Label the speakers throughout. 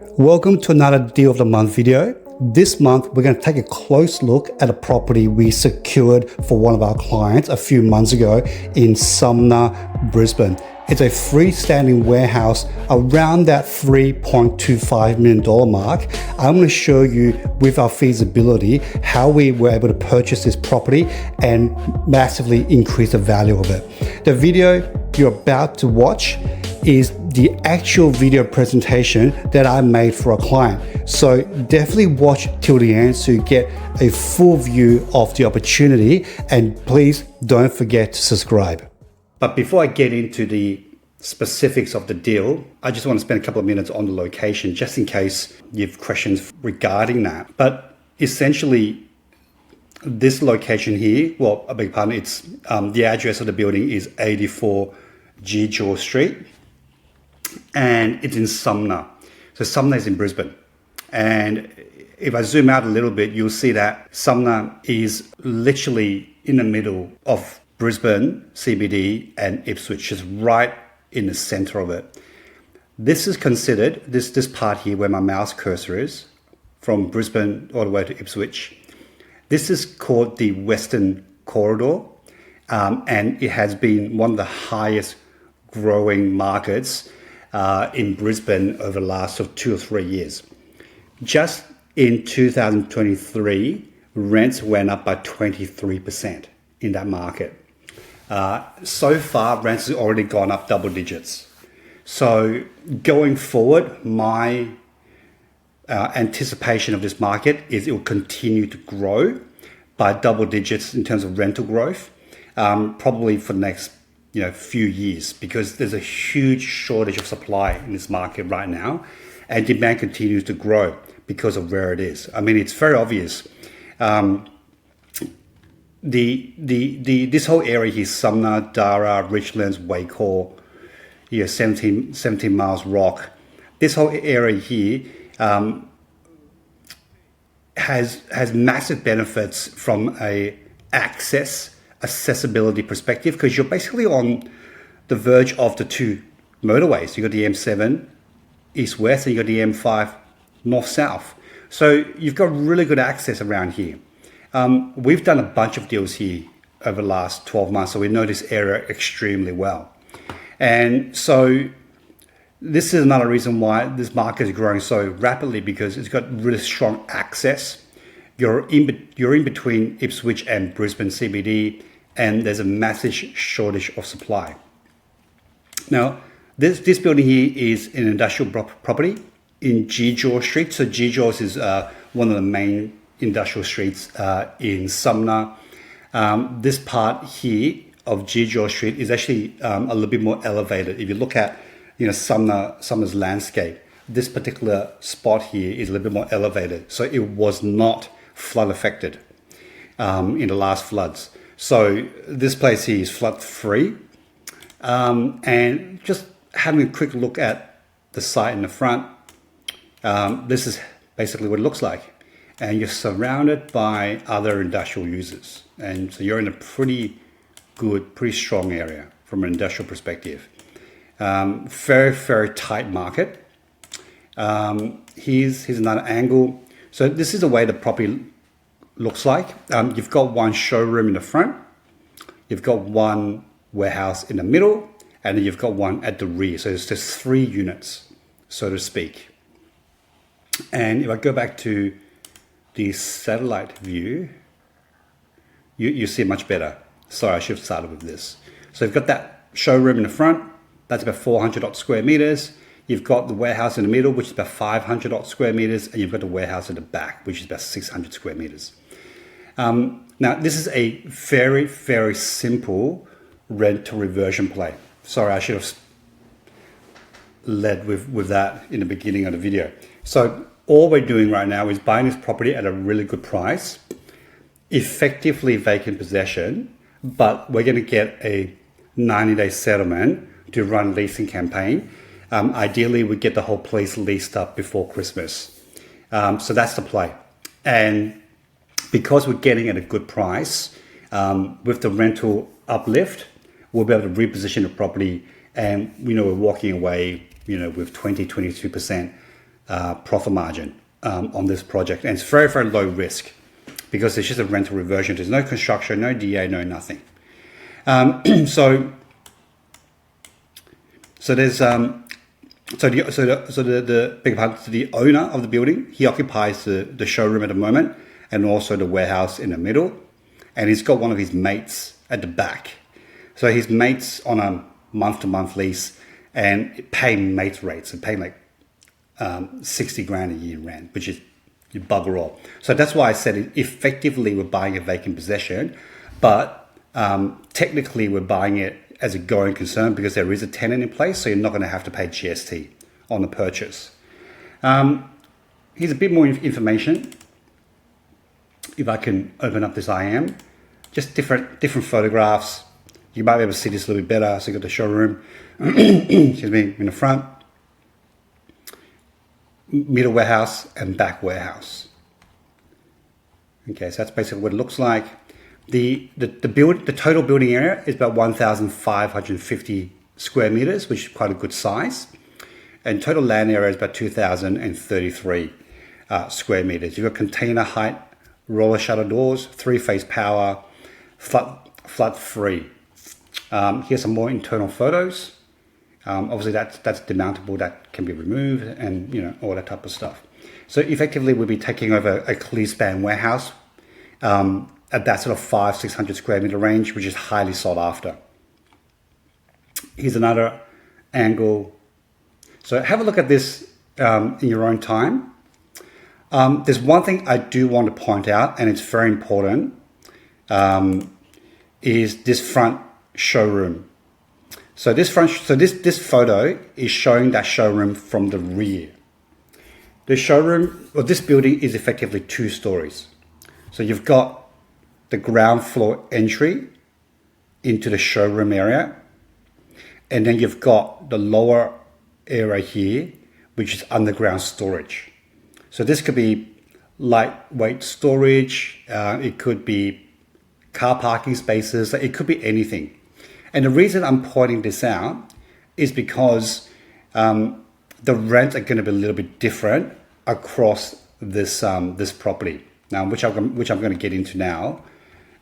Speaker 1: Welcome to another Deal of the Month video. This month, we're going to take a close look at a property we secured for one of our clients a few months ago in Sumner, Brisbane. It's a freestanding warehouse around that $3.25 million mark. I'm going to show you with our feasibility how we were able to purchase this property and massively increase the value of it. The video you're about to watch is the actual video presentation that I made for a client. So definitely watch till the end so you get a full view of the opportunity, and please don't forget to subscribe. But before I get into the specifics of the deal, I just want to spend a couple of minutes on the location just in case you have questions regarding that. But essentially, this location here, well, I beg your pardon, it's the address of the building is 84 G. George Street, and it's in Sumner. So Sumner is in Brisbane. And if I zoom out a little bit, you'll see that Sumner is literally in the middle of Brisbane, CBD, and Ipswich, just right in the center of it. This is considered, this part here where my mouse cursor is, from Brisbane all the way to Ipswich. This is called the Western Corridor, and it has been one of the highest growing markets in Brisbane over the last 2 or 3 years. Just in 2023, rents went up by 23% in that market. So far, rents have already gone up double digits. So going forward, my anticipation of this market is it will continue to grow by double digits in terms of rental growth, probably for the next few years, because there's a huge shortage of supply in this market right now, and demand continues to grow because of where it is. I mean, it's very obvious. This whole area here, Sumner, Dara, Richlands, Wacol, 17 Miles Rock, this whole area here has massive benefits from a accessibility perspective, because you're basically on the verge of the two motorways. You got the M7 east-west, and you got the M5 north-south. So you've got really good access around here. We've done a bunch of deals here over the last 12 months, so we know this area extremely well. And so this is another reason why this market is growing so rapidly, because it's got really strong access. You're in between Ipswich and Brisbane CBD, and there's a massive shortage of supply. Now, this building here is an industrial property in G. George Street. So G. George is one of the main industrial streets in Sumner. This part here of G. George Street is actually a little bit more elevated. If you look at Sumner's landscape, this particular spot here is a little bit more elevated. So it was not flood affected in the last floods. So this place here is flood free. And just having a quick look at the site in the front, this is basically what it looks like. And you're surrounded by other industrial users. And so you're in a pretty good, pretty strong area from an industrial perspective. Very, very tight market. Here's another angle. So this is the way the property looks like. You've got one showroom in the front. You've got one warehouse in the middle, and then you've got one at the rear. So it's just 3 units, so to speak. And if I go back to the satellite view, you see it much better. Sorry, I should have started with this. So you've got that showroom in the front. That's about 400 odd square meters. You've got the warehouse in the middle, which is about 500 odd square meters, and you've got the warehouse at the back, which is about 600 square meters. Now, this is a very, very simple rent to reversion play. Sorry, I should have led with that in the beginning of the video. So all we're doing right now is buying this property at a really good price, effectively vacant possession, but we're going to get a 90-day settlement to run leasing campaign. Ideally, we get the whole place leased up before Christmas. So that's the play. And because we're getting at a good price, with the rental uplift, we'll be able to reposition the property, and we're walking away with 22% profit margin on this project, and it's very, very low risk because it's just a rental reversion. There's no construction, no DA, no nothing. So there's the owner of the building, he occupies the showroom at the moment and also the warehouse in the middle, and he's got one of his mates at the back. So his mates on a month-to-month lease and paying mates rates and paying like 60 grand a year rent, which is you bugger all. So that's why I said effectively we're buying a vacant possession, but technically we're buying it as a going concern because there is a tenant in place, so you're not going to have to pay GST on the purchase. Here's a bit more information. If I can open up this IM, just different photographs. You might be able to see this a little bit better. So you got the showroom, excuse me, in the front, middle warehouse and back warehouse. Okay, so that's basically what it looks like. The total building area is about 1,550 square meters, which is quite a good size. And total land area is about 2,033 square meters. You've got container height, roller shutter doors, 3-phase power, flood free. Here's some more internal photos. Obviously that's demountable, that can be removed, and all that type of stuff. So effectively we'll be taking over a clear span warehouse at that sort of 500-600 square meter range, which is highly sought after. Here's another angle. So have a look at this in your own time. There's one thing I do want to point out, and it's very important, is this front showroom. So this photo is showing that showroom from the rear. The showroom, or this building, is effectively 2 stories. So you've got the ground floor entry into the showroom area, and then you've got the lower area here, which is underground storage. So this could be lightweight storage, it could be car parking spaces, it could be anything. And the reason I'm pointing this out is because the rents are going to be a little bit different across this this property now, which I'm going to get into now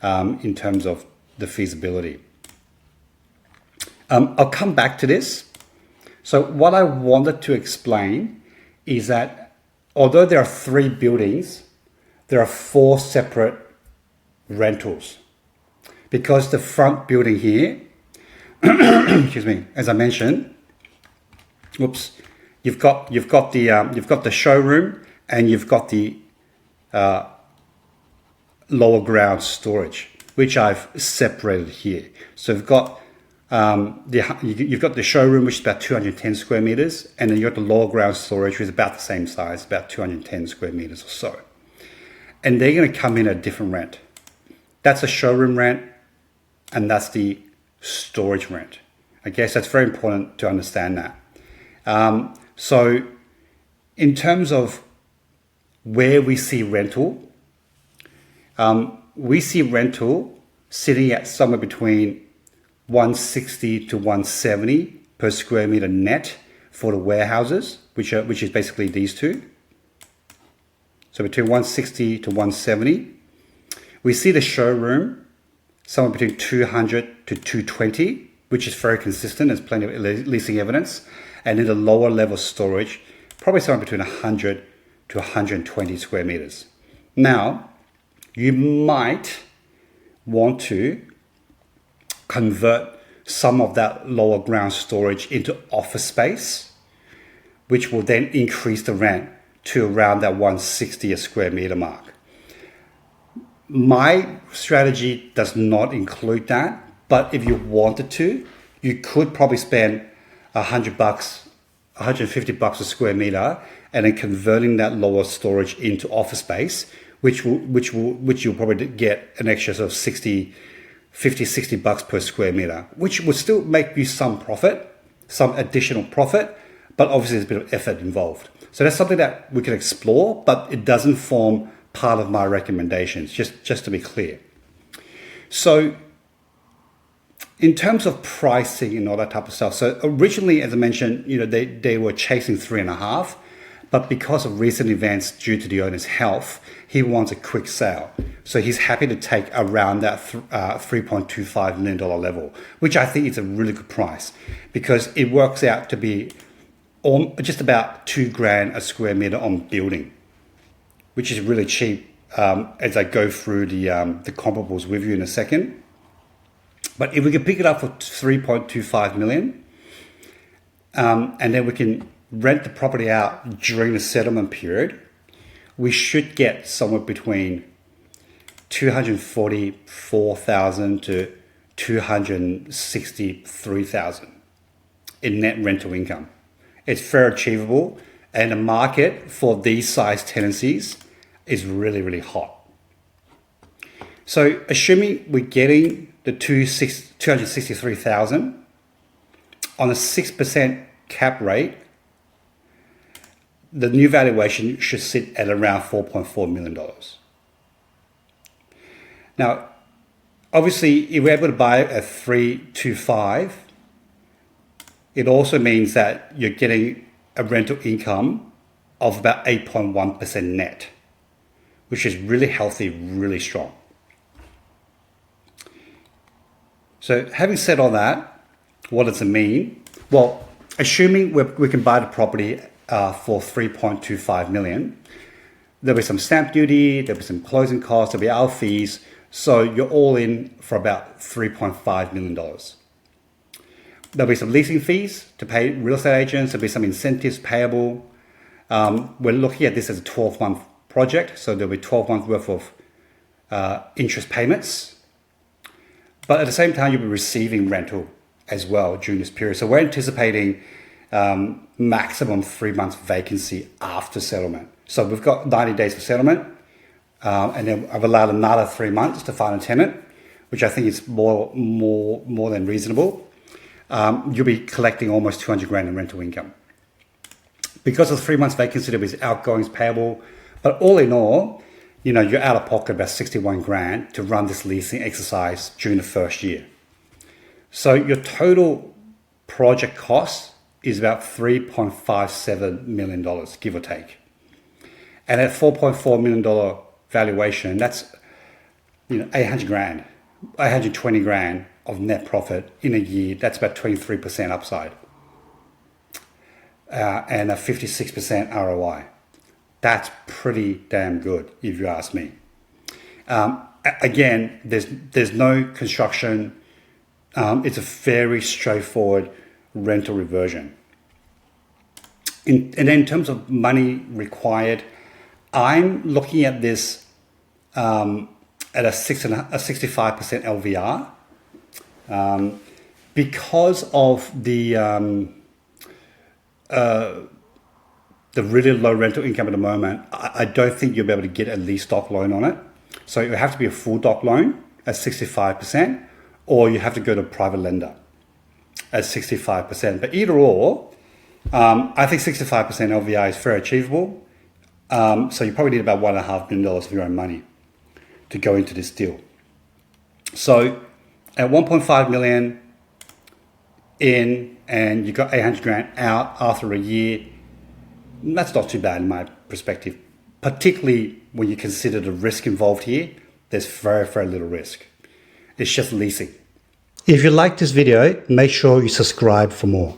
Speaker 1: in terms of the feasibility. I'll come back to this. So what I wanted to explain is that although there are 3 buildings, there are 4 separate rentals, because the front building here, excuse me, as I mentioned, you've got the showroom and you've got the lower ground storage, which I've separated here. So you've got the showroom, which is about 210 square meters, and then you've got the lower ground storage, which is about the same size, about 210 square meters or so. And they're going to come in at a different rent. That's a showroom rent, and that's the storage rent. I guess that's very important to understand that. So in terms of where we see rental sitting at somewhere between 160 to 170 per square meter net for the warehouses, which is basically these 2. So between 160 to 170. We see the showroom somewhere between 200 to 220, which is very consistent. There's plenty of leasing evidence. And in the lower level storage, probably somewhere between 100 to 120 square meters. Now, you might want to convert some of that lower ground storage into office space, which will then increase the rent to around that 160 a square meter mark. My strategy does not include that, but if you wanted to, you could probably spend $100, $150 a square meter, and then converting that lower storage into office space, which you'll probably get an extra sort of $60 per square meter, which would still make you some profit, some additional profit, but obviously there's a bit of effort involved. So that's something that we can explore, but it doesn't form part of my recommendations, just to be clear. So in terms of pricing and all that type of stuff, so originally, as I mentioned, they were chasing 3.5, But because of recent events due to the owner's health, he wants a quick sale. So he's happy to take around that $3.25 million level, which I think is a really good price because it works out to be just about $2,000 a square meter on building, which is really cheap as I go through the comparables with you in a second. But if we can pick it up for $3.25 million, and then we can rent the property out during the settlement period, we should get somewhere between $244,000 to $263,000 in net rental income. It's very achievable, and the market for these size tenancies is really, really hot. So assuming we're getting the $263,000 on a 6% cap rate, the new valuation should sit at around $4.4 million. Now, obviously, if we're able to buy at $325,000, it also means that you're getting a rental income of about 8.1% net, which is really healthy, really strong. So having said all that, what does it mean? Well, assuming we can buy the property for $3.25 million, there'll be some stamp duty, there'll be some closing costs, there'll be our fees, so you're all in for about $3.5 million. There'll be some leasing fees to pay real estate agents, there'll be some incentives payable. We're looking at this as a 12-month project, so there'll be 12 months worth of interest payments. But at the same time, you'll be receiving rental as well during this period. So we're anticipating maximum 3 months vacancy after settlement. So we've got 90 days for settlement, and then I've allowed another 3 months to find a tenant, which I think is more than reasonable. You'll be collecting almost $200,000 in rental income. Because of 3 months vacancy, there'll be outgoings payable, but all in all, you're out of pocket about $61,000 to run this leasing exercise during the first year. So your total project cost is about $3.57 million, give or take. And at $4.4 million valuation, that's $800,000, $820,000 of net profit in a year. That's about 23% upside, and a 56% ROI. That's pretty damn good, if you ask me. Again, there's no construction. It's a very straightforward rental reversion. And then in terms of money required, I'm looking at this at a 65% LVR. Because of the really low rental income at the moment, I don't think you'll be able to get a lease doc loan on it. So it will have to be a full doc loan at 65%, or you have to go to a private lender at 65%. But either or, I think 65% LVR is very achievable. So you probably need about $1.5 million of your own money to go into this deal. So at $1.5 million in, and you got $800,000 out after a year, that's not too bad in my perspective, particularly when you consider the risk involved here. There's very, very little risk. It's just leasing. If you like this video, make sure you subscribe for more.